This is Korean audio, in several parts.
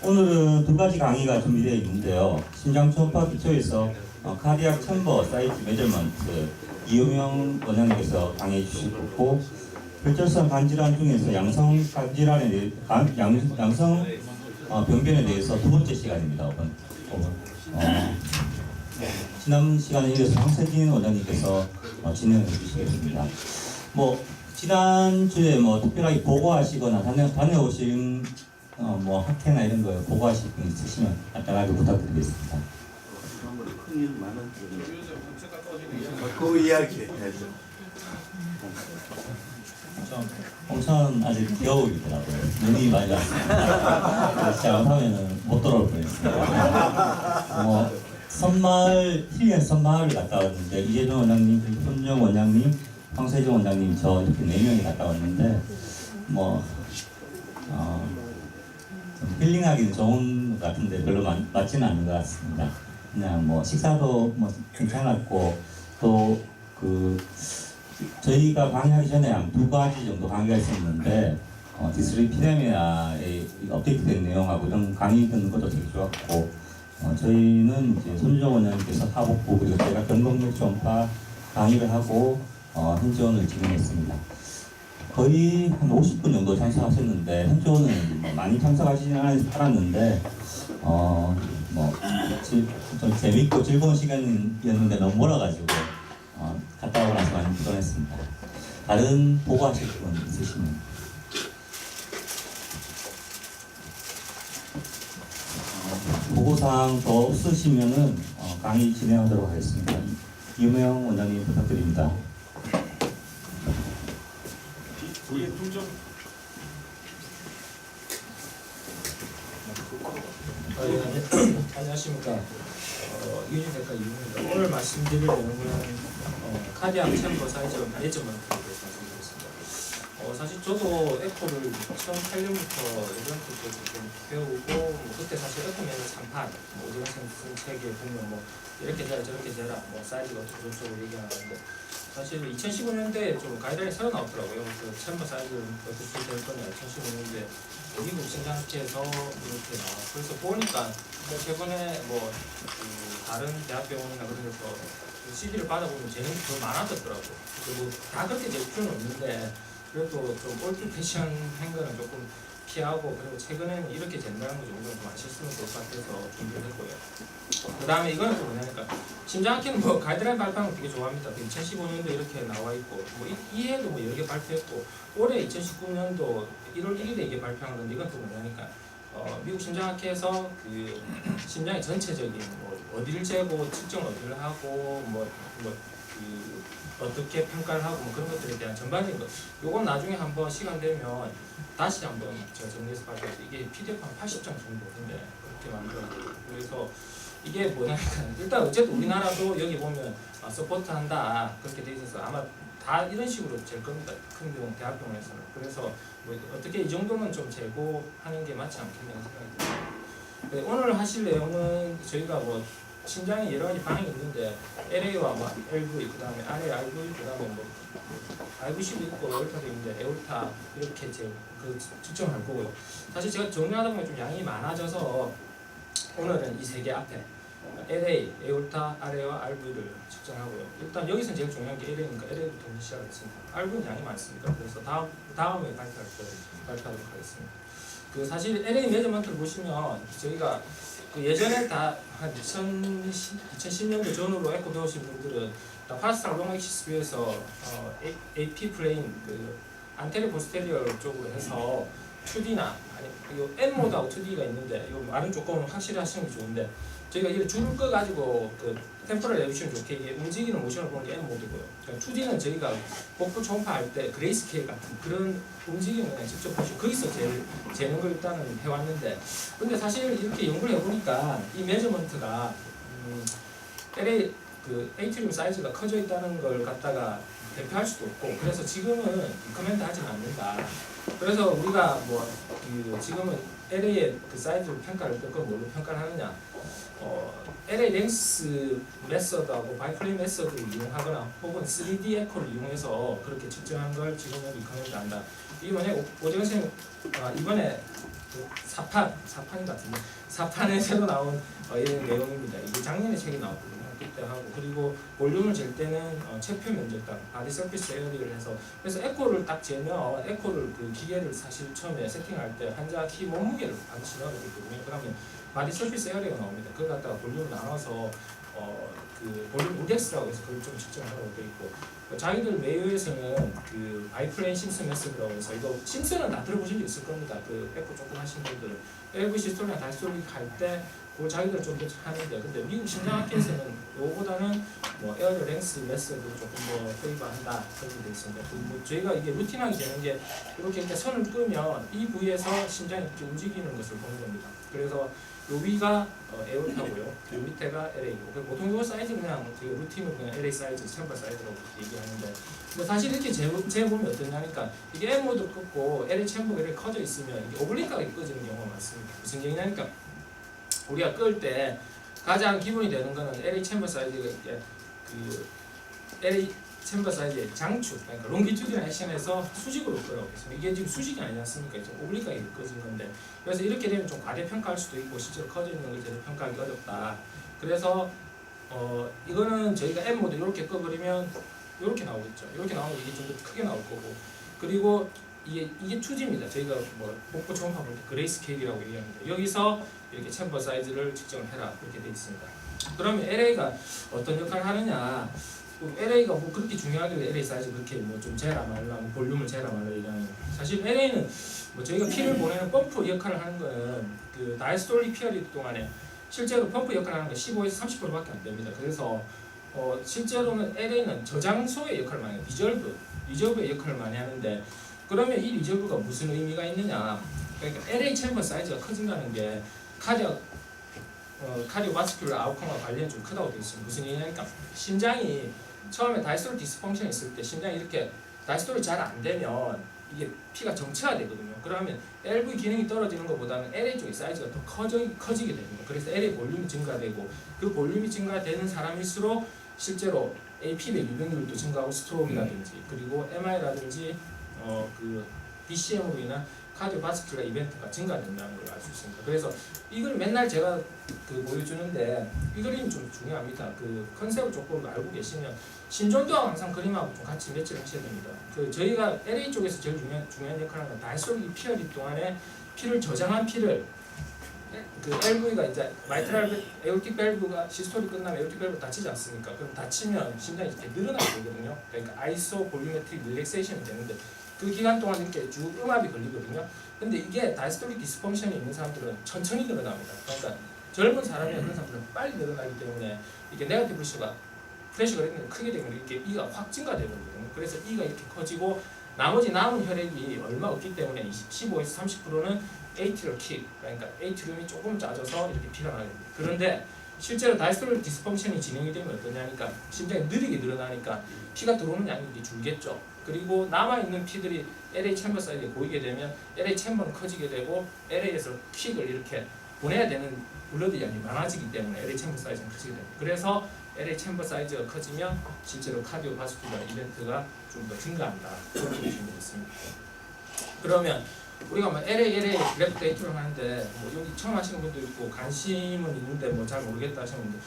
오늘은 두 가지 강의가 준비되어 있는데요. 심장 초음파 기초에서 카디악 챔버 사이즈 메저먼트 이효명 원장님께서 강의해 주실 거고, 혈전성 간질환 중에서 양성 간질환에 양성 병변에 대해서 두 번째 시간입니다. 지난 시간에 이어서 황세진 원장님께서 진행해 주시겠습니다. 지난주에 특별하게 보고하시거나 다녀오신 학회나 이런 거 보고하실 분 있으시면 간단하게 부탁드리겠습니다. 그 이야기 해야죠. 홍천 아직 겨울이더라고요. 눈이 많이 왔습니다. 잘못하면 못 돌아올 뻔했습니다. 힐리언 선마을을 갔다 왔는데 이재동 원장님, 손정 원장님, 황세종 원장님 저 이렇게 4명이 갔다 왔는데 좀 힐링하기는 좋은 것 같은데 별로 맞지는 않는 것 같습니다. 그냥 식사도 괜찮았고, 또 저희가 강의하기 전에 한 2가지 정도 강의가 있었는데 디스리피데미아의 업데이트된 내용하고 이런 강의 듣는 것도 되게 좋았고, 저희는 이제 손주정 원장님께서 하복부, 그리고 제가 경동맥 초음파 강의를 하고 현지원을 진행했습니다. 거의 한 50분 정도 참석하셨는데, 현지원은 많이 참석하시진 않았는데 좀 재밌고 즐거운 시간이었는데 너무 멀어가지고 갔다 오고 나서 많이 피곤했습니다. 다른 보고하실 분 있으시면. 보고사항 더 없으시면은 강의 진행하도록 하겠습니다. 이효명 원장님 부탁드립니다. 안녕하십니까. 유진외과 이효명입니다. 오늘 말씀드릴 내용은 카디악 챔버 사이즈 메저먼트에 대해서 말씀드리겠습니다. 사실 저도 에코를 2008년부터 예전부터 좀 배우고, 그때 사실 에코 매뉴 3판, 오정생 쓴 책에 보면 이렇게 재라 저렇게 재라, 사이즈가 어떻게 저쪽으로 얘기하는데, 사실 2015년대에 좀 가이드라인이 새로 나왔더라고요. 그 챔버 사이즈를 어떻게 될 거냐, 2015년대 미국 신장학회에서 이렇게 나와. 그래서 보니까 최근에 다른 대학병원이나 그런 데서 CD를 받아보면 재능이 더 많아졌더라고요. 그리고 다 그렇게 될 필요는 없는데, 그래도 좀 올드 패션한 거는 조금 피하고, 그리고 최근에는 이렇게 된다는 거 정도는 좀 아셨으면 좋을 것 같아서 준비를 했고요. 그 다음에 이거는 또 뭐냐니까, 심장학회는 가이드라인 발표하는 거 되게 좋아합니다. 2015년도 이렇게 나와 있고, 이 해도 여러 개 발표했고, 올해 2019년도 1월 1일에 이게 발표한 건데, 이건 또 뭐냐니까, 미국 심장학회에서 그 심장의 전체적인 어디를 재고 측정 어디를 하고 어떻게 평가를 하고 그런 것들에 대한 전반적인 것, 요건 나중에 한번 시간 되면 다시 한번 제가 정리해서 발표해서, 이게 PDF 한 80장 정도인데 그렇게 만들었고, 그래서 이게 뭐냐니까, 일단 어쨌든 우리나라도 여기 보면 서포트 한다 그렇게 돼 있어서 아마 다 이런 식으로 될 겁니다. 큰 병원, 대학병원에서는. 그래서 어떻게 이 정도는 좀 재고하는 게 맞지 않겠냐는 생각이 듭니다. 네, 오늘 하실 내용은 저희가 심장에 여러 가지 반응이 있는데, LA와 LV, 그 다음에 RA, RV, 그 다음에 RVC도 있고 에올타도 있는데, 에올타 이렇게 측정할 거고요. 사실 제가 정리하다 보면 좀 양이 많아져서 오늘은 이 3개 앞에 LA, 에올타, RA와 RV를 측정하고요. 일단 여기서 제일 중요한 게 LA니까 LA부터 시작하겠습니다. RV는 양이 많습니까? 그래서 다음에 발표하도록 하겠습니다. 사실 LA 매저먼트를 보시면 저희가 예전에 다 한 2010년도 전후로 에코 배우신 분들은 다 파스탈 롱액시스 뷰에서 AP 플레인 안테리어 포스테리어 쪽으로 해서 2D나 아니 N모드하고 2D가 있는데, 이 말은 조금 확실히 하시는 게 좋은데, 저희가 이걸 줄을 꺼가지고 템포럴 레비션 좋게 이게 움직이는 모션을 보는 게 N모드고요. 2D는 저희가 복부 초음파 할 때 그레이스케일 같은 그런 움직임을 그냥 직접 보시고, 거기서 제일 재는 걸 일단은 해왔는데, 근데 사실 이렇게 연구를 해보니까 이 메저먼트가 LA 에이트리움 사이즈가 커져 있다는 걸 갖다가 대표할 수도 없고, 그래서 지금은 리커멘드 하지는 않는다. 그래서 우리가 그 지금은 LA의 그 사이즈로 평가를 그걸 뭘로 평가를 하느냐? LA 랭스 메서드하고 바이플레이 메서드를 이용하거나 혹은 3D 에코를 이용해서 그렇게 측정한 걸 지금은 리커멘드 한다. 이게 뭐냐? 오재근 선생님 이번에 그 사판 같은데 사판에 새로 나온 이런 내용입니다. 이게 작년에 책이 나왔거든요. 그때 하고 그리고 볼륨을 잴 때는 체표 면적당 바디 서피스 에어리를 해서 그래서 에코를 딱 재면 에코를 그 기계를 사실 처음에 세팅할 때 환자 키 몸무게를 반드시 넣어야 되거든요. 그러면 바디 서피스 에어리가 나옵니다. 그걸 갖다가 볼륨을 나눠서 그 볼륨 인덱스라고 해서 그걸 좀 측정하라고 되어 있고 자기들 메이어에서는 그 바이플레인 심슨 메서드라고 해서 이거 심슨은 다 들어보신 적 있을 겁니다. 그 에코 조금 하신 분들은 LV 시스톨이나 다이스톨릭 할때 그 자기들 좀 더 하는데 근데 미국 심장학회에서는 요거보다는 뭐 에어리 랭스 메서드 조금 더 페이버한다 그렇게 되어 있습니다. 뭐 저희가 이게 루틴하게 되는 게 이렇게 선을 끄면 이 부위에서 심장이 이렇게 움직이는 것을 보는 겁니다. 그래서 요 위가 에어타고요. 요 밑에가 LA고 보통 요 사이즈 그냥 되게 루틴으로 그냥 LA 사이즈, 챔버 사이즈라고 얘기하는데 근데 사실 이렇게 재보면 어떠냐니까 이게 M 모드 끄고 LA 챔버가 이렇게 커져 있으면 이게 오블릭하게 꺼지는 경우가 많습니다. 무슨 얘기냐니까 우리가 끌 때 가장 기본이 되는 거는 LA 챔버 사이즈가 이게 그 LA 챔버 사이즈의 장축, 그러니까 롱기튜디널 액션에서 수직으로 끌어오고 있습니다. 이게 지금 수직이 아니지 않습니까? 이제 오블릭하게 꺼진 건데 그래서 이렇게 되면 좀 과대평가할 수도 있고 실제로 커져 있는 걸 제대로 평가하기 어렵다. 그래서 이거는 저희가 M 모드 이렇게 꺼버리면 이렇게 나오겠죠. 이렇게 나오면 이게 좀 더 크게 나올 거고 그리고 이게 2G입니다. 저희가 뭐 복부 초음파 볼 때 그레이스케일이라고 얘기합니다. 여기서 이렇게 챔버 사이즈를 측정을 해라 그렇게 되어 있습니다. 그러면 LA가 어떤 역할을 하느냐? LA가 뭐 그렇게 중요하길래 LA 사이즈 그렇게 뭐 좀 재라 말라 볼륨을 재라 말라 얘기하는 사실 LA는 뭐 저희가 피를 보내는 펌프 역할을 하는 거는 그 다이스톨릭 피어리 동안에 실제로 펌프 역할을 하는 건 15에서 30%밖에 안 됩니다. 그래서 실제로는 LA는 저장소의 역할을 많이 해요. 리저브의 역할을 많이 하는데 그러면 이 리저브가 무슨 의미가 있느냐? 그러니까 LA 챔버 사이즈가 커진다는 게 카디오바스큘러 아웃컴과 관련이 좀 크다고 되어 있습니다. 무슨 얘기냐니까 심장이 처음에 다이스톨 디스펑션이 있을 때 심장이 이렇게 다이스톨이 잘 안 되면 이게 피가 정체화되거든요. 그러면 LV 기능이 떨어지는 것보다는 LA 쪽의 사이즈가 더 커지게 됩니다. 그래서 LA 볼륨이 증가되고 그 볼륨이 증가되는 사람일수록 실제로 AP의 유병률도 증가하고 스트로크라든지 그리고 MI라든지 그 DCM으로 인한 카디오바스큘러 이벤트가 증가된다는 걸 알 수 있습니다. 그래서 이걸 맨날 제가 그 보여주는데 이 그림이 좀 중요합니다. 그 컨셉을 조금 알고 계시면 신전도하고 항상 그림하고 좀 같이 매치를 하셔야 됩니다. 그 저희가 LA 쪽에서 제일 중요한 역할을 하는 건 다이스톨릭 피어리 동안에 피를 저장한 피를 그 LV가 이제 마이트랄 에올틱 밸브가 시스톨이 끝나면 에올틱 밸브 다치지 않습니까? 그럼 다치면 심장이 이렇게 늘어나게 되거든요. 그러니까 아이소 볼륨메트릭 릴렉세이션이 되는데 그 기간 동안 이렇게 쭉 음압이 걸리거든요. 근데 이게 다이스톨릭 디스펑션이 있는 사람들은 천천히 늘어납니다. 그러니까 젊은 사람이나 그런 사람들은 빨리 늘어나기 때문에 이게 네거티브 프레셔가 크게 되면 이렇게 E가 확 증가되거든요. 그래서 E가 이렇게 커지고 나머지 남은 혈액이 얼마 없기 때문에 15에서 30%는 에이트리얼 킥, 그러니까 에이트리움이 조금 짜져서 이렇게 피가 나게 됩니다. 그런데 실제로 다이스톨릭 디스펑션이 진행이 되면 어떠냐니까 심장이 느리게 늘어나니까 피가 들어오는 양이 줄겠죠. 그리고 남아있는 피들이 LA 챔버 사이즈에 고이게 되면 LA 챔버는 커지게 되고 LA에서 킥을 이렇게 보내야 되는 블러드 양이 많아지기 때문에 LA 챔버 사이즈는 커지게 됩니다. 그래서 LA 챔버 사이즈가 커지면 실제로 카디오바스큘러 이벤트가 좀 더 증가한다. 그렇게 보시면 되겠습니다. 그러면 우리가 뭐 LA 그래프 데이터를 하는데 뭐 여기 처음 하시는 분도 있고 관심은 있는데 뭐 잘 모르겠다 하시는 분들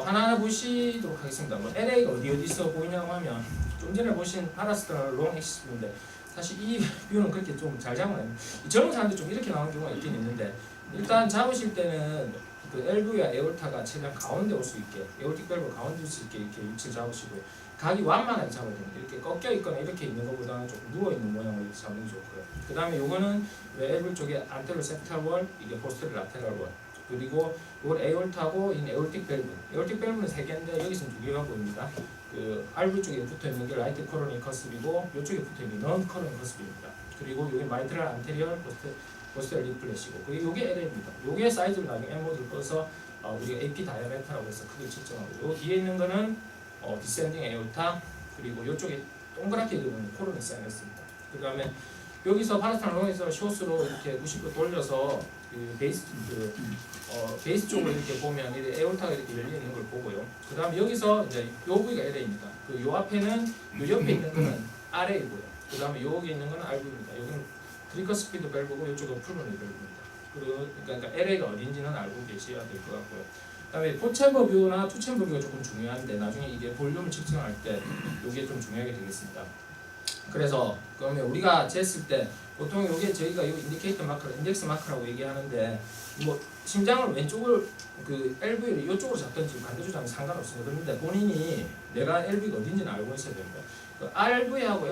하나하나 보시도록 하겠습니다. 뭐 LA가 어디서 보이냐고 하면 좀 전에 보신 파라스타나 롱 엑시스인데 사실 이 뷰는 그렇게 좀 잘 잡아요. 젊은 사람들 좀 이렇게 나오는 경우가 있긴 있는데 일단 잡으실 때는 그 LV와 에올타가 최대한 가운데 올 수 있게 에올틱 밸브 가운데 올 수 있게 이렇게 위치를 잡으시고요. 각이 완만하게 잡아야 됩니다. 이렇게 꺾여 있거나 이렇게 있는 것보다는 조금 누워 있는 모양으로 이렇게 잡는 게 좋고요. 그 다음에 요거는 엘브 쪽에 안테로 세프탈 월, 이게 포스테로 라테랄 월. 그리고 이건 에올타고 이 에올틱 밸브. 에올틱 밸브는 3개인데 여기서는 2개가 보입니다. 그 알브 쪽에 붙어 있는 게 라이트 코로니 커스비고 이쪽에 붙어 있는 게 넌 코로니 커스비입니다. 그리고 여기 마이트랄 안테리얼 포스테럴 리플렛이고 그리고 이게 LA입니다. 요게 사이즈를 나중에 M 모드를 꺼서 우리가 AP 다이아메타라고 해서 크게 측정하고 요 뒤에 있는 거는 디센딩 에올타 그리고 이쪽에 동그랗게 그리는 코로니 사이너스입니다. 그 다음에 여기서 파라스탄 롱에서 숏으로 이렇게 90도 돌려서 그 베이스 쪽을 이렇게 보면 이 에올타가 이렇게 열려 있는 걸 보고요. 그 다음에 여기서 이제 요 부위가 LA입니다. 그 요 앞에는 요 옆에 있는 거는 RA고요. 그 다음에 여기 있는 거는 RV입니다. 여기는 트리커 스피드 밸브고 이쪽은 풀브리 밸브입니다. 그러니까 LA가 어딘지는 알고 계셔야 될 것 같고요. 그다음에 4챔버 뷰나 2챔버 뷰가 조금 중요한데 나중에 이게 볼륨을 측정할 때 이게 좀 중요하게 되겠습니다. 그래서 그러면 우리가 쟀을 때 보통 이게 저희가 이 인디케이터 마커, 인덱스 마커라고 얘기하는데 뭐 심장을 왼쪽을 그 LV를 이쪽으로 잡든지 반대쪽으로 잡으면 상관없습니다. 그런데 본인이 내가 LV가 어딘지는 알고 있어야 됩니다. 그 RV하고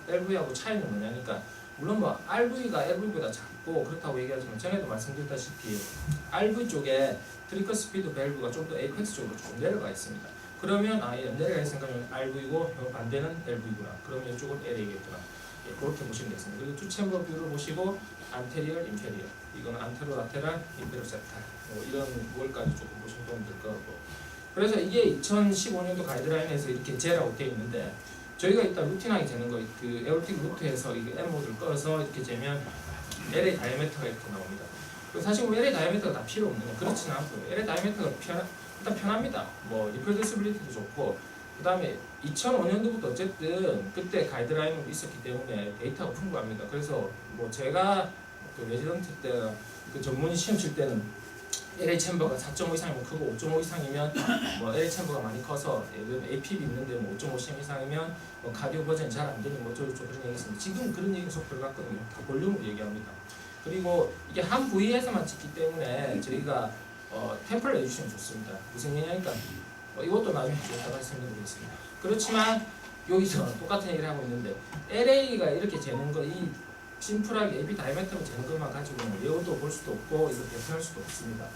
LV하고 차이는 뭐냐니까 물론 뭐 RV가 LV보다 작고 그렇다고 얘기하지만 전에도 말씀드렸다시피 RV 쪽에 트리커 스피드 밸브가 좀 더 에이펙스 쪽으로 좀 내려가 있습니다. 그러면 내려가 있으니까 RV고 반대는 LV구나. 그러면 이쪽은 LA겠구나. 예, 그렇게 보시면 되겠습니다. 그리고 2챔버 뷰를 보시고 안테리얼, 인페리얼. 이거는 안테로 라테랄, 인페리얼 세탈. 이런 걸까지 조금 보시면 도움이 될 것 같고. 그래서 이게 2015년도 가이드라인에서 이렇게 재라고 되어 있는데 저희가 일단 루틴하게 재는 거, 그 에어틱 루트에서 이게 M 모드를 꺼서 이렇게 재면 LA 다이아메터가 이렇게 나옵니다. 사실 뭐 LA 다이아메터가 다 필요 없는 거 그렇지는 않고요. LA 다이아메터가 일단 편합니다. 뭐 리프레더시빌리티도 좋고 그 다음에 2005년도부터 어쨌든 그때 가이드라인이 있었기 때문에 데이터가 풍부합니다. 그래서 뭐 제가 그 레지던트 때 그 전문의 시험 칠 때는 LA 챔버가 4.5 이상이면 크고 5.5 이상이면 뭐 LA 챔버가 많이 커서 예를 APB 있는데 뭐 5.5cm 이상이면 뭐 카디오 버전이 잘 안 되니 뭐 어쩌고 그런 얘기 있습니다. 지금 그런 얘기 속 들어갔거든요. 다 볼륨으로 얘기합니다. 그리고 이게 한 부위에서만 찍기 때문에 저희가 템플을 내주시면 좋습니다. 무슨 얘기냐니까 이것도 나중에 좀 이따가 설명드리겠습니다. 그렇지만 여기서 똑같은 얘기를 하고 있는데 LA가 이렇게 재는 거 이 심플하게 AP 다이아메터만 재는 것만 가지고는 외워도 볼 수도 없고 이거 대표할 수도 없습니다.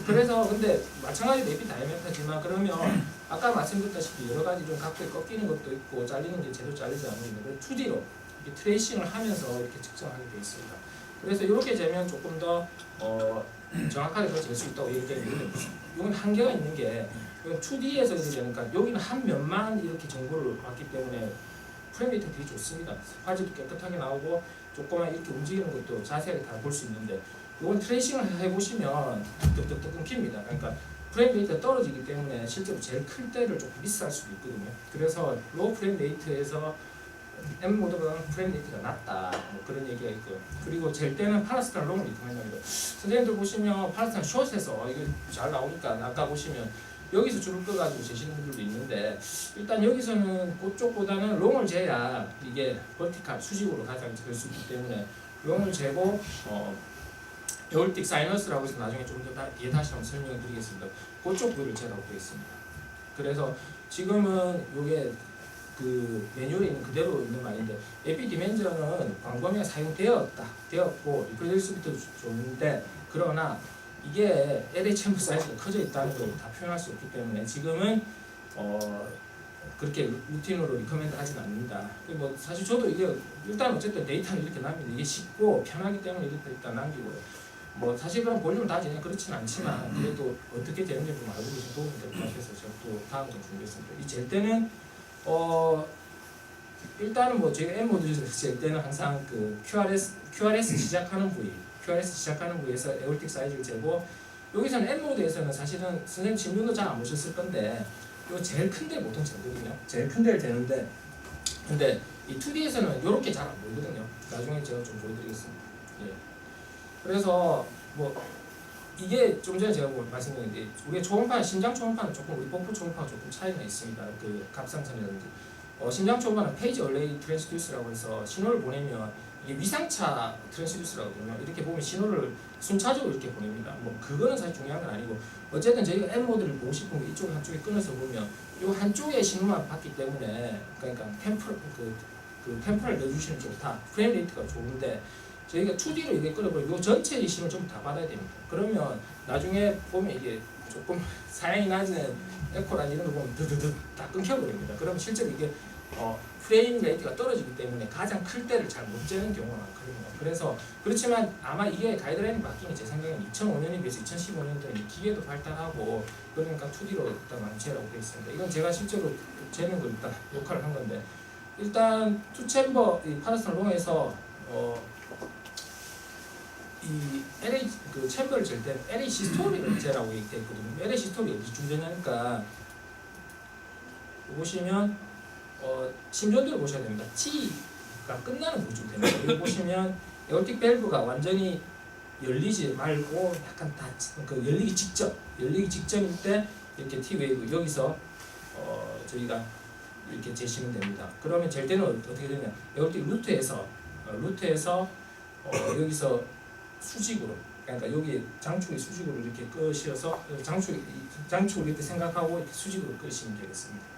그래서 근데 마찬가지로 AP 다이아메터지만 그러면 아까 말씀드렸다시피 여러 가지 좀 각도에 꺾이는 것도 있고 잘리는 게 제대로 잘리지 않는 게 2D로 이렇게 트레이싱을 하면서 이렇게 측정하게 되어 있습니다. 그래서 이렇게 재면 조금 더 정확하게 더 잴 수 있다고 얘기했는데 이건 한계가 있는 게 2D에서 이렇게 되니까 여기는 한 면만 이렇게 정보를 받기 때문에 프레임 레이트 되게 좋습니다. 화질도 깨끗하게 나오고 조금만 이렇게 움직이는 것도 자세하게 다 볼 수 있는데 이건 트레이싱을 해보시면 뚝뚝뚝 끊깁니다. 그러니까 프레임 레이트가 떨어지기 때문에 실제로 제일 클 때를 조금 미스할 수도 있거든요. 그래서 로우 프레임 레이트에서 M 모드보다는 프레임 레이트가 낮다 뭐 그런 얘기가 있고요. 그리고 젤 때는 파라스탄 롱을 리커멘드합니다. 선생님들 보시면 파라스탄 숏에서 이게 잘 나오니까 아까 보시면 여기서 줄을 꺼가지고 재시는 분들도 있는데 일단 여기서는 그쪽보다는 롱을 재야 이게 버티칼 수직으로 가장 될 수 있기 때문에 롱을 재고 에올틱 사이너스라고 해서 나중에 좀 더 뒤에 다시 한번 설명을 드리겠습니다. 그쪽 부위를 재라고 되어 있습니다. 그래서 지금은 이게 그 매뉴얼에 있는 그대로 있는 말인데 에피 디멘저는 광범위가 되었고 리프레더시빌리티도 좋은데 그러나 이게 LA 챔버 사이즈가 커져 있다는 걸 다 표현할 수 없기 때문에 지금은 그렇게 루틴으로 리커멘드 하진 않는다. 뭐 사실 저도 이게 일단 어쨌든 데이터는 이렇게 남깁니다. 이게 쉽고 편하기 때문에 이렇게 일단 남기고요. 뭐 사실 그런 볼륨을 다 재냐 그렇지는 않지만 그래도 어떻게 되는지 좀 알고 계신 도움이 될 것 같아서 제가 또 다음 좀 준비했습니다. 이 잴 때는 일단은 뭐 저희가 M 모드에서 잴 때는 항상 그 QRS 시작하는 부위에서 에올틱 사이즈를 재고 여기서는 M 모드에서는 사실은 선생님 질문도 잘 안 보셨을 건데 요 제일 큰 데 보통 재거든요. 제일 큰 데를 재는데 근데 이 2D에서는 이렇게 잘 안 보이거든요. 나중에 제가 좀 보여드리겠습니다. 예. 그래서 뭐 이게 좀 전에 제가 뭐 말씀드렸는데 우리가 초음파, 심장 초음파는 조금 우리 복부 초음파가 조금 차이가 있습니다. 그 갑상선이라든지 심장 초음파는 페이지 얼레이 트랜스듀스라고 해서 신호를 보내면 이게 위상차 트랜스듀스라거든요. 이렇게 보면 신호를 순차적으로 이렇게 보냅니다. 뭐 그거는 사실 중요한 건 아니고 어쨌든 저희가 M 모드를 보고 싶은 게 이쪽 한쪽에 끊어서 보면 이 한쪽에 신호만 받기 때문에 그러니까 템포를 넣어주시면 좋다. 프레임 레이트가 좋은데 저희가 2D로 이게 끌어버리고 전체 신호를 전부 다 받아야 됩니다. 그러면 나중에 보면 이게 조금 사양이 낮은 에코란 이런 거 보면 드드드 다 끊겨버립니다. 그러면 실제로 이게 프레임 레이트가 떨어지기 때문에 가장 클 때를 잘 못 재는 경우가 많거든요. 그래서 그렇지만 아마 이게 가이드라인이 바뀐 게 제 생각에는 2005년에 비해서 2015년도에 기계도 발달하고 그러니까 2D로 일단 많이 재라고 되어 있습니다. 이건 제가 실제로 재는 걸 일단 녹화를 한 건데 일단 투챔버 이 파라스탄 롱에서 이 LA 그 챔버를 잴 때 LA 시스토리를 재라고 얘기돼 있거든요. LA 시스토리 어디쯤 되냐니까 보시면 심전도를 보셔야 됩니다. T가 끝나는 부분 됩니다. 여기 보시면 에어틱 밸브가 완전히 열리지 말고 약간 그 열리기 직전일 때 이렇게 T 웨이브 여기서 저희가 이렇게 재시면 됩니다. 그러면 잴 때는 어떻게 되냐? 에어틱 루트에서 여기서 수직으로, 그러니까 여기 장축이 수직으로 이렇게 끄셔서 장축을 이렇게 생각하고 이렇게 수직으로 끄시면 되겠습니다.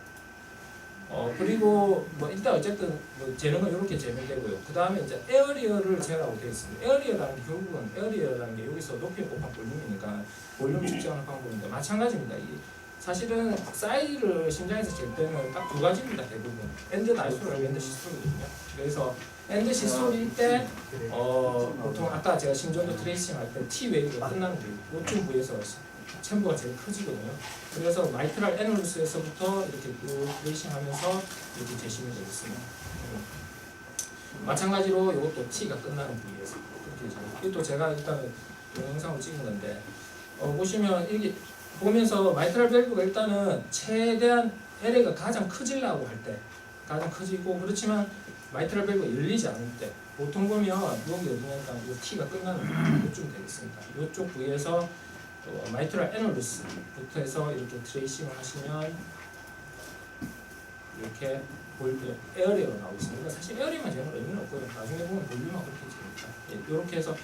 그리고 뭐 일단 어쨌든 뭐 재는 건 이렇게 재면 되고요. 그 다음에 이제 에어리어를 재라고 되어 있습니다. 에어리어라는 게 결국은 에어리어라는 게 여기서 높이 곱한 볼륨이니까 볼륨 측정하는 방법인데 마찬가지입니다. 사실은 사이즈를 심장에서 잴 때는 딱 두 가지입니다. 대부분 엔드 나이스로랑 엔드 시스톨이거든요. 그래서 엔드 시스톨일 때 보통 아까 제가 심전도 트레이싱 할 때 T 웨이브가 끝나는 요쯤 부에서 챔버가 제일 커지거든요. 그래서 마이트랄 애널루스에서부터 이렇게 트레이싱하면서 이렇게 재시면 되겠습니다. 마찬가지로 이것도 T가 끝나는 부위에서 그렇게 재요. 이것도 제가 일단은 동영상을 찍은 건데 보시면 이게 보면서 마이트랄 밸브가 일단은 최대한 LA가 가장 커지려고 할 때 가장 커지고 그렇지만 마이트랄 밸브가 열리지 않을 때 보통 보면 여기 어디냐니까 이 T가 끝나는 이쯤 되겠습니다. 이쪽 부위에서 마이트랄 애널루스부터 해서 이렇게 트레이싱을 하시면 이렇게 에어리어가 나오고 있습니다. 사실 에어리어만 재는 건 의미는 없고요. 나중에 보면 볼륨만 그렇게 재니까 이렇게 해서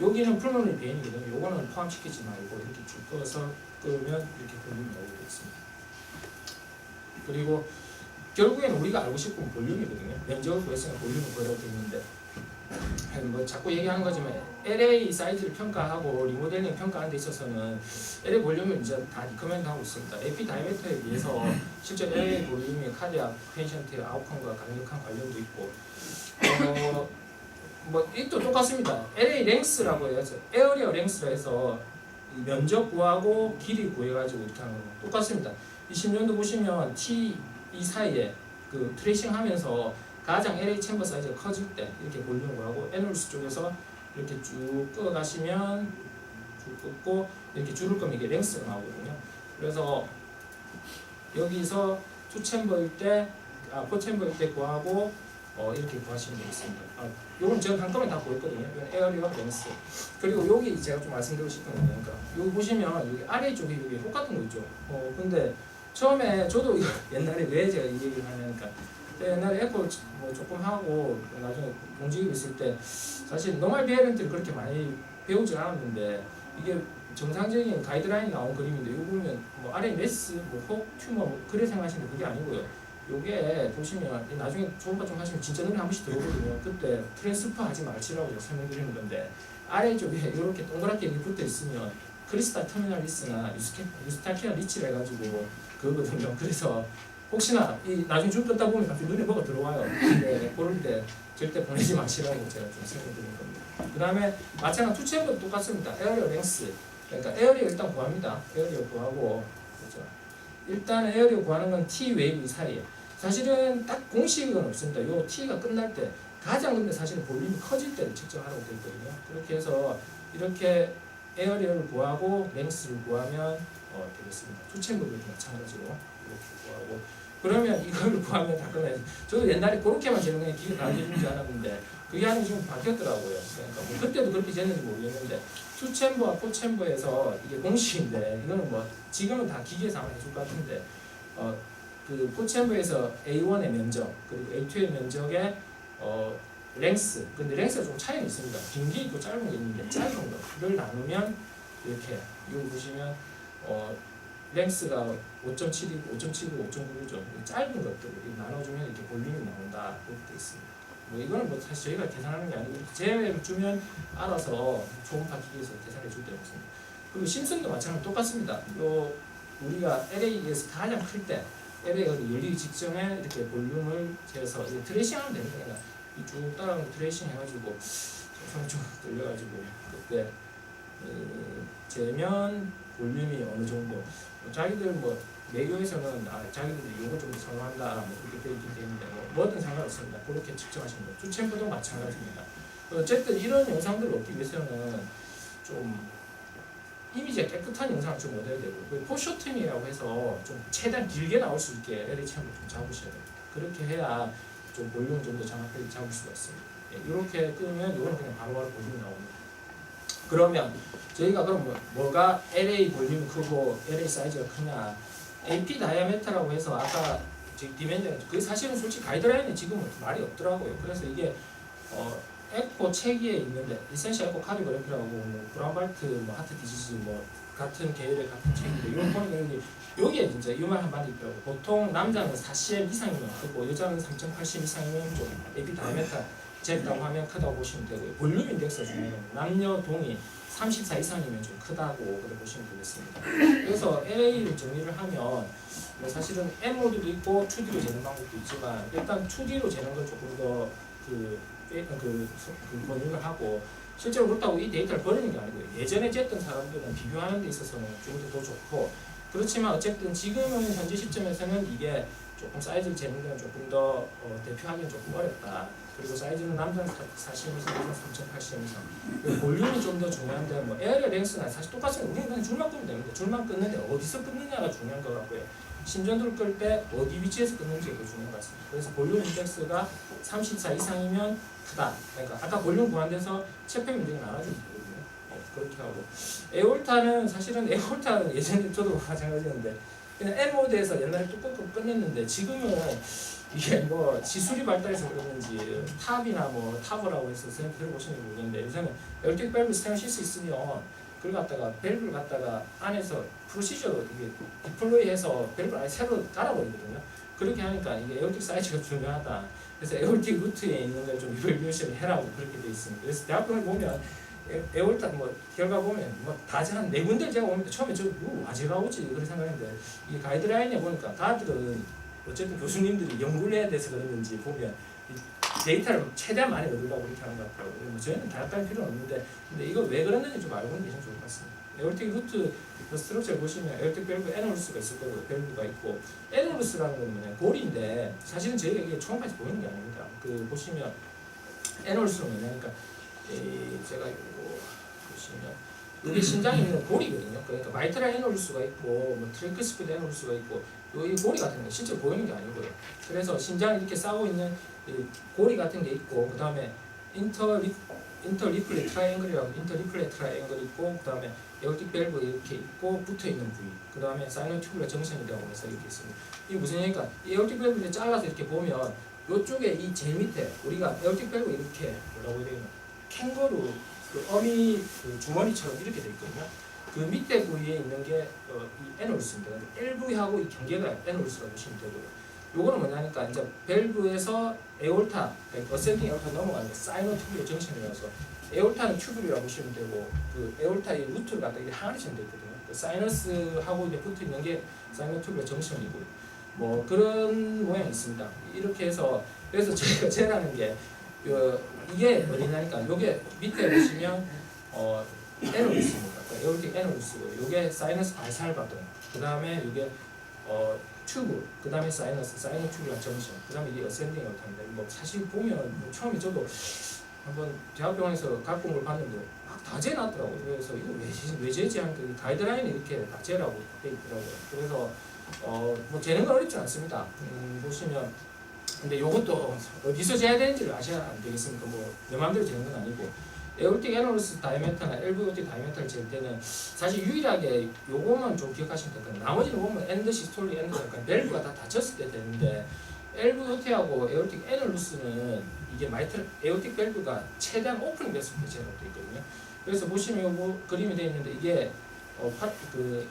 여기는 풀모널 베인이거든요. 요거는 포함시키지 말고 이렇게 쭉 꺼서 끄면 이렇게 볼륨이 나오게 있습니다. 그리고 결국에는 우리가 알고 싶은 볼륨이거든요. 면적을 구했으니까 볼륨을 구하라고 되어 있는데 뭐 자꾸 얘기하는 거지만 LA 사이즈를 평가하고 리모델링 평가하는 데 있어서는 LA 볼륨을 이제 다 리커멘드 하고 있습니다. AP 다이메터에 비해서 실제 LA 볼륨이 카디악 페이션트의 아웃컴과 강력한 관련도 있고 뭐 이것도 똑같습니다. LA 랭스라고 해서 에어리어 랭스라 해서 면적 구하고 길이 구해가지고 이렇게 하는 거 똑같습니다. 이 10년도 보시면 T 이 사이에 그 트레이싱 하면서 가장 LA 챔버 사이즈가 커질 때 이렇게 볼륨을 구하고 애널루스 쪽에서 이렇게 쭉 끌어가시면 쭉 끊고 이렇게 줄을 거면 이게 랭스가 나오거든요. 그래서 여기서 투챔버일 때, 포챔버일 때 구하고 이렇게 구하시면 되겠습니다. 요건 제가 한꺼번에 다 보였거든요. 이건 에어리어 랭스. 그리고 여기 제가 좀 말씀드리고 싶은 건 그러니까 여기 보시면 여기 아래쪽에 여기 똑같은 거 있죠. 근데 처음에 저도 옛날에 왜 제가 이 얘기를 하냐니까 옛날에 에코 뭐 조금 하고 나중에 공직이 있을 때 사실 노멀 비에렌트를 그렇게 많이 배우지 않았는데 이게 정상적인 가이드라인이 나온 그림인데 이거 보면 뭐 아래 메스, 뭐 혹, 튜머 뭐 그래 생각하시는데 그게 아니고요. 요게 보시면 나중에 초음파 좀 하시면 진짜 눈에 한 번씩 들어오거든요. 그때 트랜스퍼 하지 말지라고 제가 설명드리는 건데 아래쪽에 이렇게 동그랗게 이렇게 붙어 있으면 크리스탈 터미널리스나 유스타키아 리치를 해가지고 그거거든요. 그래서 혹시나 이 나중에 줄 끄다 보면 갑자기 눈에 뭐가 들어와요. 근데 그럴 때 절대 보내지 마시라고 제가 좀 설명드리는 겁니다. 그 다음에 마찬가지 투챔버도 똑같습니다. 에어리어 랭스. 그러니까 에어리어 일단 구합니다. 에어리어 구하고 그렇죠. 일단 에어리어 구하는 건 T 웨이브 사이에 사실은 딱 공식은 없습니다. 요 T가 끝날 때 가장 근데 사실은 볼륨이 커질 때를 측정하라고 되어 있거든요. 그렇게 해서 이렇게 에어리어를 구하고 랭스를 구하면 되겠습니다. 투챔버도 마찬가지로 이렇게 구하고 그러면 이걸 구하면 다 끝나요. 저도 옛날에 그렇게만 재는 게 기계 다 재는 줄 알았는데 그게 아니고 지금 바뀌었더라고요. 그러니까 뭐 그때도 그렇게 쟀는지 모르겠는데 투챔버와 포챔버에서 이게 공식인데 이거는 뭐 지금은 다 기계에서 아마 해줄 것 같은데 그 포챔버에서 A1의 면적 그리고 A2의 면적의 랭스 근데 랭스가 좀 차이가 있습니다. 긴 게 있고 짧은 게 있는데 짧은 거를 나누면 이렇게 이걸 보시면 랭스가 5.7이고 5.7이고 5.9죠. 짧은 것들을 나눠주면 이렇게 볼륨이 나온다 이렇게 되어 있습니다. 뭐 이거는 뭐 사실 저희가 계산하는 게 아니고 제외를 주면 알아서 초음파 기계에서 계산해 줄 때가 없습니다. 그리고 심슨도 마찬가지로 똑같습니다. 요 우리가 LA에서 가장 클 때 LA가 열리기 직전에 이렇게 볼륨을 재서 트레이싱하면 되는 거예요. 쭉 따라가면 트레이싱 해가지고 손을 쭉 돌려가지고 그때 재면 볼륨이 어느 정도 자기들 뭐 매교에서는 자기들이 요거 좀 더 선호한다 뭐 그렇게 되어 있기 때문에 뭐든 상관없습니다. 그렇게 측정하시면 돼요. 주챔프도 마찬가지입니다. 어쨌든 이런 영상들을 얻기 위해서는 좀 이미지가 깨끗한 영상을 좀 얻어야 되고 포쇼팅이라고 해서 좀 최대한 길게 나올 수 있게 LHM을 좀 잡으셔야 돼요. 그렇게 해야 좀 볼륨을 좀 더 정확하게 잡을 수가 있습니다. 이렇게 끄면 이거는 그냥 바로바로 볼륨이 나옵니다. 그러면 저희가 그럼 뭐가 LA 볼륨이 크고 LA 사이즈가 크냐? AP 다이아메터라고 해서 아까 디멘전 그 사실은 솔직히 가이드라인에 지금은 말이 없더라고요. 그래서 이게 에코 체기에 있는데 이센셜 에코 카디오그래피라고 뭐 브라운발트 뭐 하트 디지즈 뭐 같은 계열의 같은 책인데 이런 보니까 여기에 진짜 이 말 한마디 있더라고. 보통 남자는 4cm 이상이면 크고 여자는 3.8cm 이상이면 좀 AP 다이아메터 작다고 하면 크다고 보시면 되고요. 볼륨 인덱스 중에 남녀 동이 34 이상이면 좀 크다고 그렇게 보시면 되겠습니다. 그래서 LA를 정리를 하면 뭐 사실은 M 모드도 있고 2D로 재는 방법도 있지만 일단 2D로 재는 걸 조금 더 권유를 하고 실제로 그렇다고 이 데이터를 버리는 게 아니고요. 예전에 쟀던 사람들은 비교하는 데 있어서는 좀 더 좋고 그렇지만 어쨌든 지금은 현재 시점에서는 이게 조금 사이즈를 재는 데는 조금 더 대표하기는 조금 어렵다. 그리고 사이즈는 남자는 40cm 이상, 3.8cm 이상. 볼륨이 좀 더 중요한데 뭐 에어리어 랭스나 사실 똑같습니다. 우리는 그냥 줄만 끄면 됩니다. 줄만 끊는데 어디서 끊느냐가 중요한 것 같고요. 심전도를 끌 때 어디 위치에서 끊는지가 더 중요한 것 같습니다. 그래서 볼륨 인덱스가 34 이상이면 크다. 그러니까 아까 볼륨 구한돼서 체표 면적이 나눠주면 되거든요. 그렇게 하고 에올타는 사실은 에올타는 예전에 저도 마찬가지였는데 그냥 M 모드에서 옛날에 뚜껑 끝냈는데 지금은 이게 뭐 기술이 발달해서 그러는지 탑이나 뭐 탑이라고 해서 선생님 들어보시는지 모르겠는데 요새는 엘렉트릭 밸브 스테인시스 있으면 그걸 갖다가 밸브를 갖다가 안에서 프로시저로 이게 디플로이해서 밸브를 아예 새로 깔아버리거든요. 그렇게 하니까 이게 에어틱 사이즈가 중요하다. 그래서 에어틱 루트에 있는 걸 좀 이벌뷰션을 해라고 그렇게 돼 있습니다. 그래서 대학병을 보면 에어올타 뭐 결과 보면 뭐 다지 한 4군데 제가 오는데 처음에 저 아재가 오지 그렇게 생각했는데 이 가이드라인에 보니까 다들은 어쨌든 교수님들이 연구를 해야 돼서 그러는지 보면 데이터를 최대한 많이 얻으려고 그렇게 하는 것 같더라고요. 뭐 저희는 다락할 필요는 없는데 근데 이거 왜 그러는지 좀 알고는 계시면 좋을 것 같습니다. 에어틱 루트 스트럭처를 보시면 에어틱 밸브 애널루스가 있을 거고 밸브가 있고 애널루스라는 건 뭐냐 골인데 사실은 저희가 이게 초음파에서 보이는 게 아닙니다. 그 보시면 애널루스는 뭐냐니까 제가 이거 보시면 이게 심장에 있는 골이거든요. 그러니까 마이트랄 애널루스가 있고 뭐 트랭크스피드 애널루스가 있고 이 고리 같은 게 실제 보이는 게 아니고요. 그래서 심장이 이렇게 싸고 있는 고리 같은 게 있고 그 다음에 인터리플레 트라이앵글이라고 인터리플레 트라이앵글이 있고 그 다음에 에어틱 밸브 이렇게 있고 붙어 있는 부위 그 다음에 사이노튜블러 정션이라고 해서 이렇게 있습니다. 이게 무슨 얘기니까 이 에어틱 밸브를 잘라서 이렇게 보면 이쪽에 이 제일 밑에 우리가 에어틱 밸브 이렇게 뭐라고 해야 되나 캥거루 그 어미 그 주머니처럼 이렇게 돼 있거든요. 그 밑에 부위에 있는 게 이 애널루스입니다. L부위하고 이 경계가 애널루스라고 보시면 되고요. 요거는 뭐냐니까 이제 밸브에서 에올타, 어센딩 에올타 넘어가는 게 사이노튜브의 정션이라서 에올타는 튜브라고 보시면 되고 그 에올타의 루트를 갖다 이게 항아리처럼 돼 있거든요. 그 사이너스하고 이제 붙어 있는 게 사이노튜브의 정션이고요. 뭐 그런 모양이 있습니다. 이렇게 해서 그래서 제가 재라는 게 이게 어디냐니까 요게 밑에 보시면 애널루스입니다. 에올틱 애널루스고 요게 사이너스 발살바동 그 다음에 요게 튜브 그 다음에 사이너 튜브랑 정션 그 다음에 이게 어센딩 에올타입니다. 뭐 사실 보면 뭐 처음에 저도 한번 대학병원에서 갖고 온 걸 봤는데 막 다 재놨더라고요. 그래서 이거 왜 재지 하니까 가이드라인에 이렇게 다 재라고 돼 있더라고요. 그래서 뭐 재는 건 어렵지 않습니다. 보시면 근데 요것도 어디서 재야 되는지를 아셔야 안 되겠습니까? 뭐 내 마음대로 재는 건 아니고 에올틱 애널루스 다이아메터나 LVOT 다이아메터를 잴 때는 사실 유일하게 요거만 좀 기억하시면 될 거예요. 나머지는 보면 엔드 시스톨리 엔드 약간 밸브가 다 닫혔을 때 되는데 LVOT하고 에올틱 애널루스는 이게 에올틱 밸브가 최대한 오픈이 됐을 때 제가 돼 있거든요. 그래서 보시면 요거 그림이 되어 있는데 이게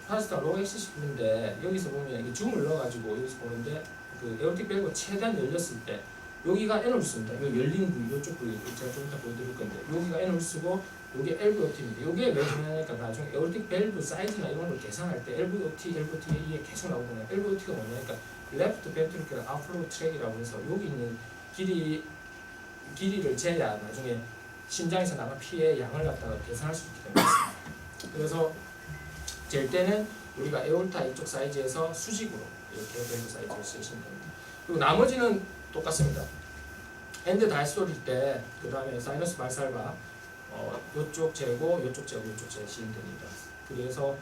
파스타 로우 엑시스인데 여기서 보면 이게 줌을 넣어가지고 여기서 보는데 그 에올틱 밸브 최대한 열렸을 때 여기가 애널루스입니다. 이 열린 부위, 이쪽 부위 제가 좀 이따 보여드릴 건데 여기가 애널루스고 여기 LVOT입니다. 이게 왜 중요하니까 나중에 에올틱 밸브 사이즈나 이런 걸 계산할 때 LVOT 이게 계속 나오거든요. LVOT가 뭐냐니까 레프트 벤트리큘러 아웃플로우 트랙이라고 해서 여기 있는 길이를 재야 나중에 심장에서 나간 피의 양을 갖다가 계산할 수 있기 때문에 그래서 잴 때는 우리가 에올타 이쪽 사이즈에서 수직으로 이렇게 밸브 사이즈를 쓰시면 됩니다. 그리고 나머지는 똑같습니다. 엔드 다이스톨일 때 그 다음에 사이너스 발살과 요쪽 재고, 요쪽 재고, 요쪽 재시면 됩니다. 그래서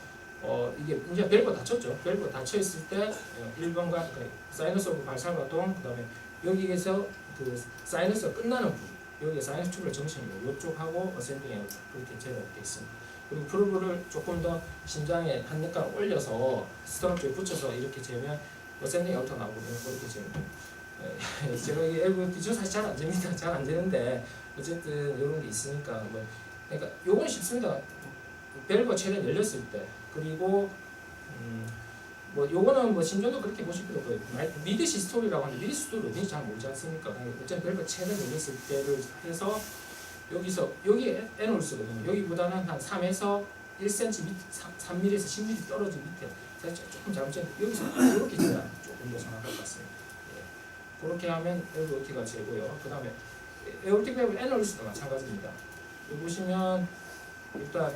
이게 이제 밸브 닫혔죠. 밸브 닫혀 있을 때 1번과 그러니까 사이너스 오브 발살과 동, 그 다음에 여기에서 그 사이너스가 끝나는 부분, 여기에 사이너스 튜브의 정신이고 요쪽하고 어센딩 에어타 그렇게 재가 되어 있습니다. 그리고 프로브를 조금 더 심장에 한 칸 올려서 스토너 쪽에 붙여서 이렇게 재면 어센딩 에어타 나오거든요. 그렇게 재면 제가 이게 앨범 비주얼 사실 잘 안 됩니다. 잘 안 되는데 어쨌든 이런 게 있으니까 뭐 그러니까 요건 쉽습니다. 밸브가 최대한 열렸을 때 그리고 뭐 요거는 뭐 신전도 그렇게 보실 필요 없고요. 미드 시스톨이라고 하는데 미드 시스톨이 어딘지 잘 모르지 않습니까? 어쨌든 밸브가 최대한 열렸을 때를 해서 여기서 여기에 N을 쓰거든요. 여기보다는 한 3에서 1cm 밑, 3mm에서 10mm 떨어진 밑에 살짝 조금 잘못 쟀는데 여기서 이렇게 재야 조금 더 정확할 것 같습니다. 그렇게 하면 에어올티가 재고요. 그 다음에 에어올티 밸브 애널리스도 마찬가지입니다. 여기 보시면 일단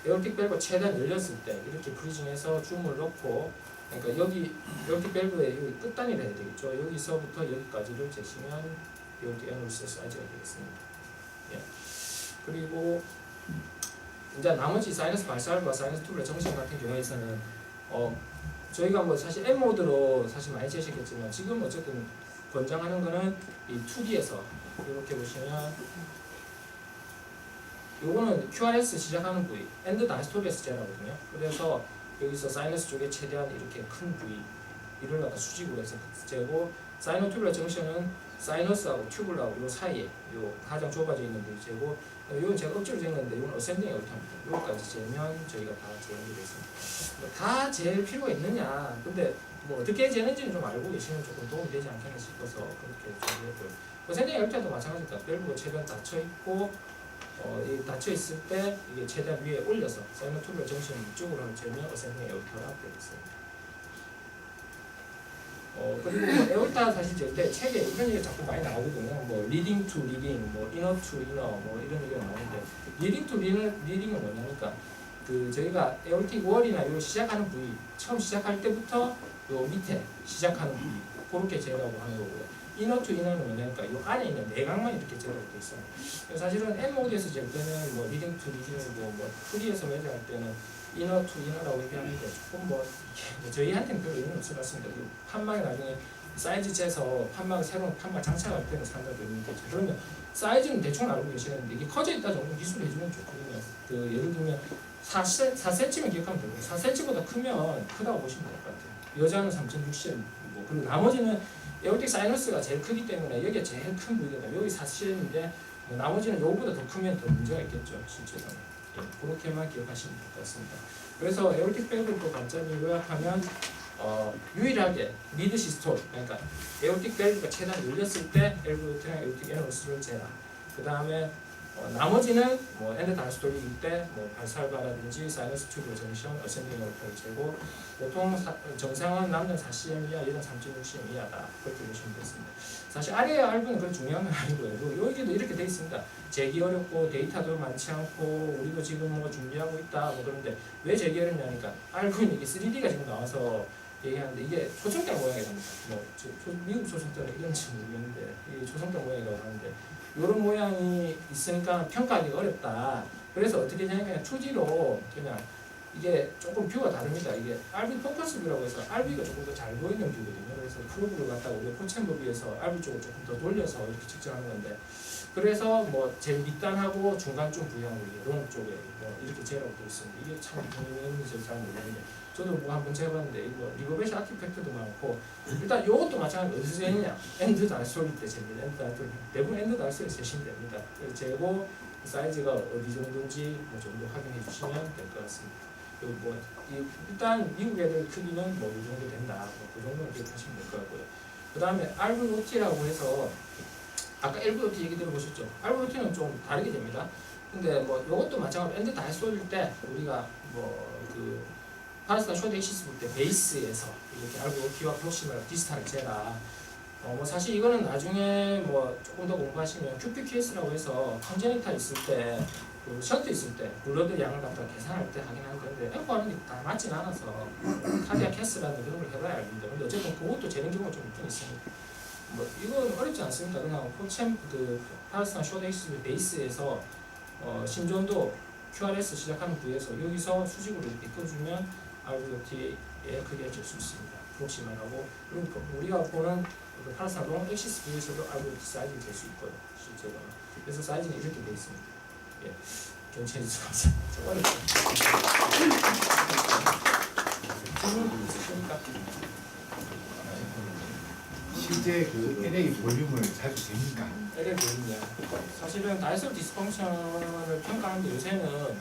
에어올티 밸브 최대한 열렸을 때 이렇게 브리징해서 줌을 넣고 그러니까 여기 에어올티 밸브의 여기 끝단이라 해야 되겠죠. 여기서부터 여기까지를 재시면 에어올티 애널리스 사이즈가 되겠습니다. 예. 그리고 이제 나머지 사이너스 발살과 사이너스 튜브의 정신 같은 경우에서는 저희가 뭐 사실 M 모드로 사실 많이 재시겠지만 지금 어쨌든 권장하는 거는 이 2D에서 이렇게 보시면 요거는 QRS 시작하는 부위 엔드 다이스톨에서 재라거든요. 그래서 여기서 사이너스 쪽에 최대한 이렇게 큰 부위 이를 갖다 수직으로 해서 재고 사이노 튜블러 정션은 사이너스하고 튜블러하고 요 사이에 요 가장 좁아져 있는 부위 재고 이건 제가 억지로 쟀는데 이건 어센딩 에어타입니다. 여기까지 재면 저희가 다 재는 게 되겠습니다. 다 잴 필요가 있느냐? 근데 뭐 어떻게 재는지는 좀 알고 계시면 조금 도움이 되지 않겠나 싶어서 그렇게 준비했고요. 어센딩 에어타도 마찬가지입니다. 밸브가 최대한 닫혀 있고 이 닫혀 있을 때 이게 최대한 위에 올려서 사이너 튜블러 정션을 이쪽으로 재면 어센딩 에어타가 되겠습니다. 그리고 뭐 에어타 사실 잴때 책에 이런 얘기가 자꾸 많이 나오거든요. 뭐 리딩 투 리딩, 뭐 이너 투 이너, 뭐 이런 얘기가 나오는데 리딩 투 리딩은 뭐냐니까 그 저희가 에어틱 월이나 요 시작하는 부위 처음 시작할 때부터 요 밑에 시작하는 부위 그렇게 재라고 하는 거고요. 이너 투 이너는 뭐냐니까 요 안에 있는 내각만 이렇게 재라고 돼 있어요. 사실은 M 모드에서 잴 때는 뭐 리딩 투 리딩이고 뭐 2D에서 매장할 때는 이너 투 이너라고 얘기하는데 조금 뭐 저희한테는 별로 의미는 없을 것 같습니다. 판막이 나중에 사이즈 재서 판막 새로운 판막 장착할 때는 상관도 있는데 그러면 사이즈는 대충 알고 계시는데 이게 커져 있다 정도 기술을 해주면 좋거든요. 그 예를 들면 4cm면 기억하면 되고 4cm보다 크면 크다고 보시면 될 것 같아요. 여자는 3.6cm 뭐 그리고 나머지는 에어틱 사이너스가 제일 크기 때문에 여기가 제일 큰 부위거든요. 여기 4cm인데 뭐 나머지는 요거보다 더 크면 더 문제가 있겠죠. 실제로는. 그렇게만 기억하시면 될 것 같습니다. 그래서 에어틱 밸브를 또 간단히 요약하면 유일하게 미드 시스톨 그러니까 에어틱 밸브가 최대한 열렸을 때 에어틱이나 에어틱 애널리스를 재라. 그 다음에 나머지는 뭐 엔드 다이스톨일 때 뭐 발살바라든지 사이너스 튜브 정션, 어센딩 에어타를 재고 보통 정상은 남자는 4cm 이하, 여자는 3.6cm 이하다. 그렇게 보시면 되겠습니다. 사실 아래의 알부는 그렇게 중요한 건 아니고요. 여기도 이렇게 돼 있습니다. 재기 어렵고 데이터도 많지 않고 우리도 지금 뭐 준비하고 있다 뭐 그런데 왜 재기 어렵냐니까 알부는 이게 3D가 지금 나와서 얘기하는데 이게 초성장 모양이 됩니다. 뭐 미국 초성장은 이런지 모르겠는데 이게 초성장 모양이라고 하는데 이런 모양이 있으니까 평가하기가 어렵다. 그래서 어떻게 되냐면 그냥 2D로 그냥 이게 조금 뷰가 다릅니다. 이게 RB 포커스 뷰라고 해서 RB가 조금 더 잘 보이는 뷰거든요. 그래서 프로브를 갖다가 우리가 포챔버 뷰에서 RB 쪽을 조금 더 돌려서 이렇게 측정하는 건데 그래서 뭐 제일 밑단하고 중간쯤 부위하고 이런 쪽에 뭐 이렇게 재라고 되어 있습니다. 이게 참 있는지 잘 모르겠는데 저도 뭐 한번 재봤는데 이거 리버베이션 아티팩트도 많고 일단 이것도 마찬가지로 어디서 재느냐 엔드 다이스톨 때 잽니다. 엔드 다이스톨 대부분 엔드 다이스톨에 재시면 됩니다. 재고 사이즈가 어디 정도인지 뭐 정도 확인해 주시면 될 것 같습니다. 뭐 일단 미국 애들 크기는 뭐 이 정도 된다. 그 정도는 기억하시면 될 것 같고요. 그 다음에 RVOT라고 해서 아까 LVOT 얘기 들어보셨죠? RVOT는 좀 다르게 됩니다. 근데 뭐 이것도 마찬가지로 엔드 다이스톨일 때 우리가 뭐 그 파라스타 쇼드 엑시스 볼 때 베이스에서 이렇게 RVOT와 프로시멀 디스탈을 재라. 뭐 사실 이거는 나중에 뭐 조금 더 공부하시면 QPQS라고 해서 컨제니탈 있을 때, 그 셔트 있을 때 블러드 양을 갖다가 계산할 때 하긴 하는데 에코 하는 게 다 맞진 않아서 카디아 캐스라는 그런 걸 해봐야 알는데 근데 어쨌든 그것도 재는 경우가 좀 있긴 있습니다. 뭐 이건 어렵지 않습니다. 그냥 포챔 그 파라스탄 쇼데이스 베이스에서 심전도 QRS 시작하는 부위에서 여기서 수직으로 이렇게 꺼주면 RVOT에 크게 질 수 있습니다. 프록시말하고 그리고 우리가 보는 그 파라스탄 롱 엑시스 부위에서도 RVOT 사이즈가 될 수 있고요. 실제로는. 그래서 사이즈는 이렇게 되어 있습니다. 예, 경청해 주셔서 어렵죠. 질문 있으십니까? 실제 그 LA 볼륨을 자주 잽니까? LA 볼륨이요. 사실은 다이솔 디스펑션을 평가하는데 요새는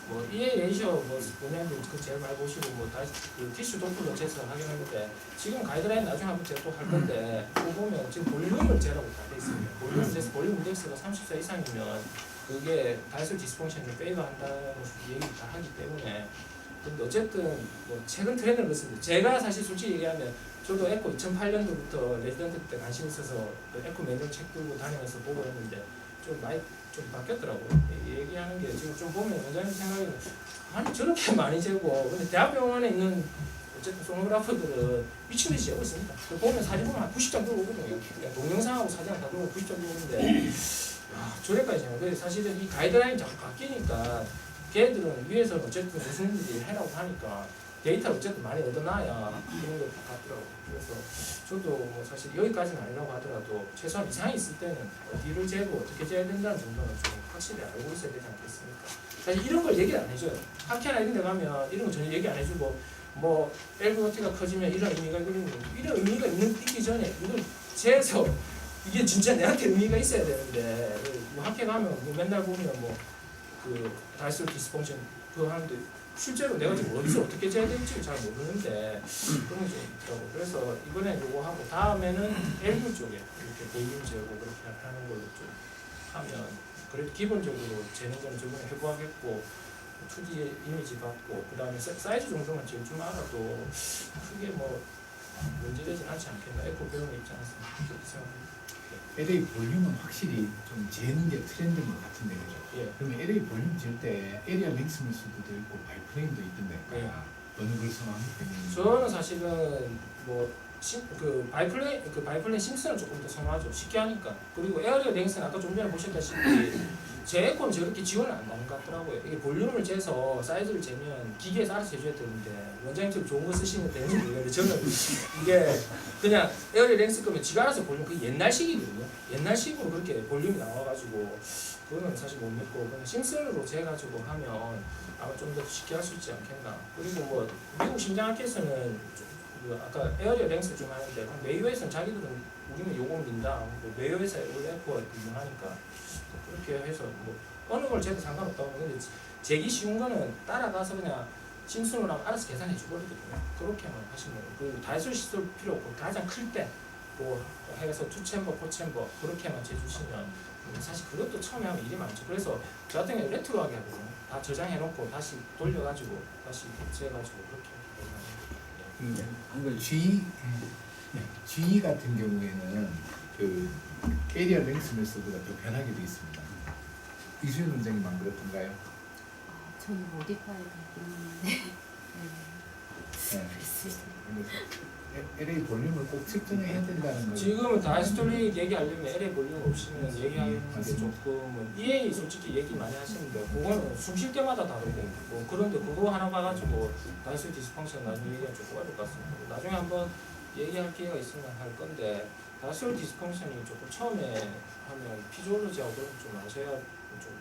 뭐 EA 레이셔 뭐 뭐냐면 그 제일 많이 보시고 뭐 다시 그 티슈 도플러 재서 하긴 하는데 지금 가이드라인 나중에 한번 제가 또 할 건데 그거 보면 지금 볼륨을 재라고 다 돼 있습니다. 볼륨 재서 볼륨 인덱스가 30세 이상이면 그게 다이솔 디스펑션을 페이버한다는 얘기를 다 하기 때문에 근데 어쨌든 뭐 최근 트렌드는 그렇습니다. 제가 사실 솔직히 얘기하면 저도 에코 2008년도부터 레지던트 때 관심 있어서 그 에코 매뉴얼 책 들고 다니면서 보고 했는데 좀 많이 좀 바뀌었더라고요. 얘기하는 게 지금 좀 보면 원장님 생각에는 아니 저렇게 많이 재고 근데 대학병원에 있는 어쨌든 소노그래퍼들은 미친듯이 재고 있습니다. 보면 사진 보면 한 90장 들고 오거든요. 그러니까 동영상하고 사진을 다 들고 90장 들고 오는데 저래까지 재요. 그래서 사실은 이 가이드라인이 자꾸 바뀌니까 걔들은 위에서는 어쨌든 무슨 일을 해라고 하니까 데이터를 어쨌든 많이 얻어놔야 그런 것 같더라고요. 그래서 저도 뭐 사실 여기까지는 아니라고 하더라도 최소한 이상이 있을 때는 어디를 재고 어떻게 재야 된다는 정도는 좀 확실히 알고 있어야 되지 않겠습니까? 사실 이런 걸 얘기를 안 해줘요. 학회나 이런 데 가면 이런 거 전혀 얘기 안 해주고 뭐 LVOT가 커지면 이런 의미가 있는 이런 의미가 있기 전에 이걸 재서 이게 진짜 내한테 의미가 있어야 되는데 뭐 학회 가면 뭐 맨날 보면 뭐 그 다이솔 디스펑션 그거 하는데 실제로 내가 지금 어디서 어떻게 재야 될지 잘 모르는데 그런 게 좀 있더라고. 그래서 이번에 요거 하고 다음에는 LV 쪽에 이렇게 볼륨 재고 그렇게 하는 걸로 좀 하면 그래도 기본적으로 재는 거는 저번에 해보하겠고 2D 이미지 받고 그 다음에 사이즈 정도만 지금 좀 알아도 크게 뭐 문제되진 않지 않겠나 에코 배우는 입장에서 그렇게 생각합니다. LA 볼륨은 확실히 좀 재는 게 트렌드인 것 같은데 그죠? 예. 그러면 LA 볼륨 질 때 에리아 랭스 밀수도 있고 바이프레임도 있던데 예. 어느 걸 선호합니까? 저는 사실은 뭐 그 바이플레인 심슨을 조금 더 선호하죠. 쉽게 하니까. 그리고 에어리어 랭스는 아까 좀 전에 보셨다시피 제 에코는 저렇게 지원을 안 하는 것 같더라고요. 이게 볼륨을 재서 사이즈를 재면 기계에서 알아서 해줘야 되는데 원장님처럼 좋은 거 쓰시면 되는지 모르겠는데 저는 이게 그냥 에어리어 랭스 거면 지가 알아서 볼륨 그게 옛날식이거든요. 옛날식으로 그렇게 볼륨이 나와가지고 그거는 사실 못 믿고 그냥 심슨으로 재가지고 하면 아마 좀 더 쉽게 할 수 있지 않겠나. 그리고 뭐 미국 심장학회에서는 그 아까 에어리어 랭스 좀 하는데 메이오에서는 자기들은 우리는 요거 민다. 메이오에서 원래 에코가 유명하니까 그렇게 해서 뭐 어느 걸 재도 상관없다고. 근데 재기 쉬운 거는 따라가서 그냥 심슨으로 하면 알아서 계산해 주거든요. 그렇게만 하시면 그 다이솔 시술 필요 없고 가장 클 때 뭐 해서 2챔버, 4챔버 그렇게만 재주시면 사실 그것도 처음에 하면 일이 많죠. 그래서 저 같은 경우에 레트로하게 하거든요. 다 저장해놓고 다시 돌려가지고 다시 재가지고 그렇게. 한걸 G 같은 경우에는 그 에리아 랭스 밀수보다 더 변하게 되어 있습니다. 이수연 원장님 안 그렇던가요? 저는 모디파이가 있는데 네. 그래서 LA 볼륨을 꼭 측정해야 된다는 거. 지금은 다이스토리 얘기하려면 LA 볼륨 없이는 얘기하는 게 조금은 EA 솔직히 얘기 많이 하시는데 그거는 숨 쉴 때마다 다르고 뭐 그런데 그거 하나 봐가지고 다이스 디스펑션 나중에 얘기하면 조금 어려울 것 같습니다. 나중에 한번 얘기할 기회가 있으면 할 건데 다이스 디스펑션이 조금 처음에 하면 피지올로지하고 그런 좀 아셔야 좀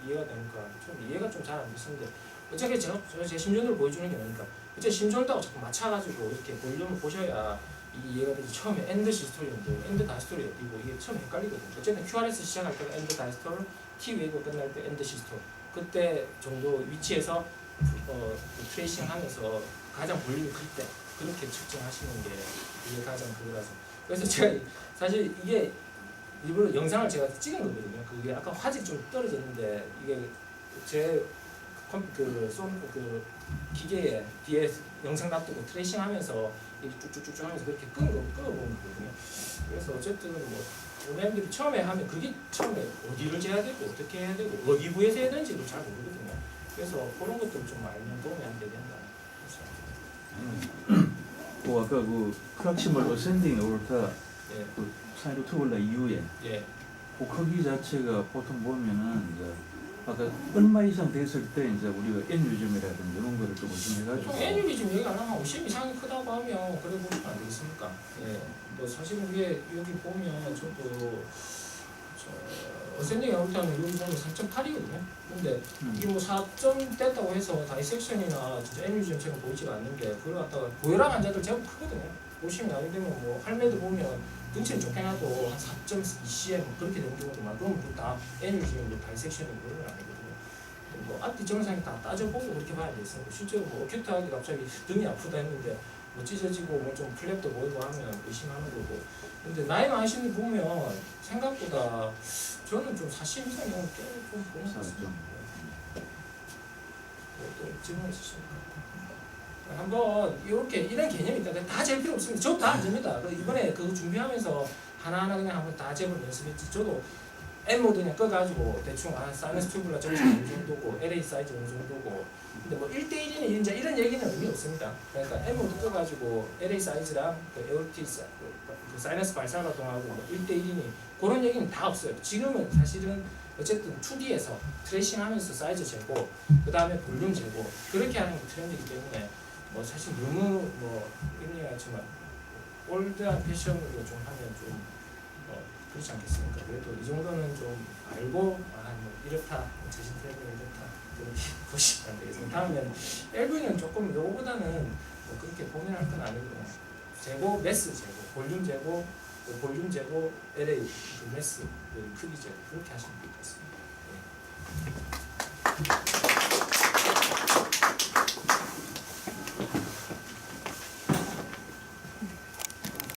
이해가 되니까 좀 이해가 좀 잘 안 됐었는데 어차피 제가 제 심전을 보여주는 게 아니니까 어차피 심전하고 자꾸 맞춰가지고 이렇게 볼륨을 보셔야 이 이해가 되지. 처음에 엔드 시스톨인데 엔드 다이스톨이 어디고 이게 처음 헷갈리거든요. 어쨌든 QRS 시작할 때가 엔드 다이스톨, T 웨이브 끝날 때 엔드 시스톨 그때 정도 위치에서 트레이싱 하면서 가장 볼륨이 클 때 그렇게 측정하시는 게 이게 가장 그거라서. 그래서 제가 사실 이게 일부러 영상을 제가 찍은 거거든요. 그게 아까 화질이 좀 떨어졌는데 이게 제 기계에 뒤에 영상 놔두고 트레이싱 하면서 이렇게 쭉쭉쭉 하면서 그렇게 끌어보는 거거든요. 그래서 어쨌든 뭐 OEM들이 처음에 하면 그게 처음에 어디를 재야 되고 어떻게 해야 되고 어디 부에서 해야 되는지도 잘 모르거든요. 그래서 그런 것들을 좀 알면 도움이 안 된다. 아까 그 프락시멀 어센딩 오르타 예, 그 사이로 투블라 이후에 예, 그 크기 자체가 보통 보면은 이제 아까 얼마 이상 됐을 때 이제 우리가 N 요즘이라든지 이런 거를 좀 의심해가지고 보통 애니비 지금 얘기 안 하면 50 이상이 크다고 하면 그래 보시면 안 되겠습니까? 예, 뭐 사실은 위에 여기 보면 저도 어센딩 아웃타는 여기 보면 4.8이거든요. 근데 이게 뭐 4점 됐다고 해서 다이섹션이나 진짜 애니비 전체가 보이지가 않는데 그걸 갖다가 고혈압 환자들 제법 크거든요. 보시면 아니 되면 뭐 할매들 보면 등치는 좋게 나도 한 4.2cm 그렇게 되는 경우도 많고 그럼 다 애니비즘으로 다이섹션이 그런 건 아니거든요. 뭐 앞뒤 정상이 다 따져보고 그렇게 봐야 되겠습니다. 실제로 뭐 어큐트하게 갑자기 등이 아프다 했는데 뭐 찢어지고 뭐 좀 플랩도 보이고 하면 의심하는 거고. 근데 나이 많으신 분 보면 생각보다 저는 좀 40 이상 경우 꽤좀 보는 것 같습니다. 또 질문 있으십니까? 한번 이렇게 이런 개념이 있다. 다 잴 필요 없습니다. 저도 다 안 잽니다. 이번에 그거 준비하면서 하나하나 그냥 한번 다 재볼 연습했지. 저도 M 모드 그냥 꺼가지고 대충 사이너스 튜블라 정식 어느 정도고 LA 사이즈 어느 정도고 근데 뭐 1대1이니 이제 이런 얘기는 의미 없습니다. 그러니까 M 모드 꺼가지고 LA 사이즈랑 그 에어티 그 사이너스 발사활동하고 뭐 1대1이니 그런 얘기는 다 없어요. 지금은 사실은 어쨌든 2D에서 트레이싱하면서 사이즈 재고 그 다음에 볼륨 재고 그렇게 하는 게 트렌드이기 때문에 뭐 사실 너무 뭐 이런 얘기 하지만 올드한 패션으로 좀 하면 좀 그렇지 않겠습니까? 그래도 이 정도는 좀 알고 뭐 이렇다 최신 트렌드는 이렇다 그렇게 보시면 되겠습니다. 다음엔 LV는 조금 요거보다는 뭐 그렇게 고민할 건 아니고요. 재고, 매스 재고, 볼륨 재고, 볼륨 재고, LA 그 매스 그 크기 재고 그렇게 하시면 됩니다.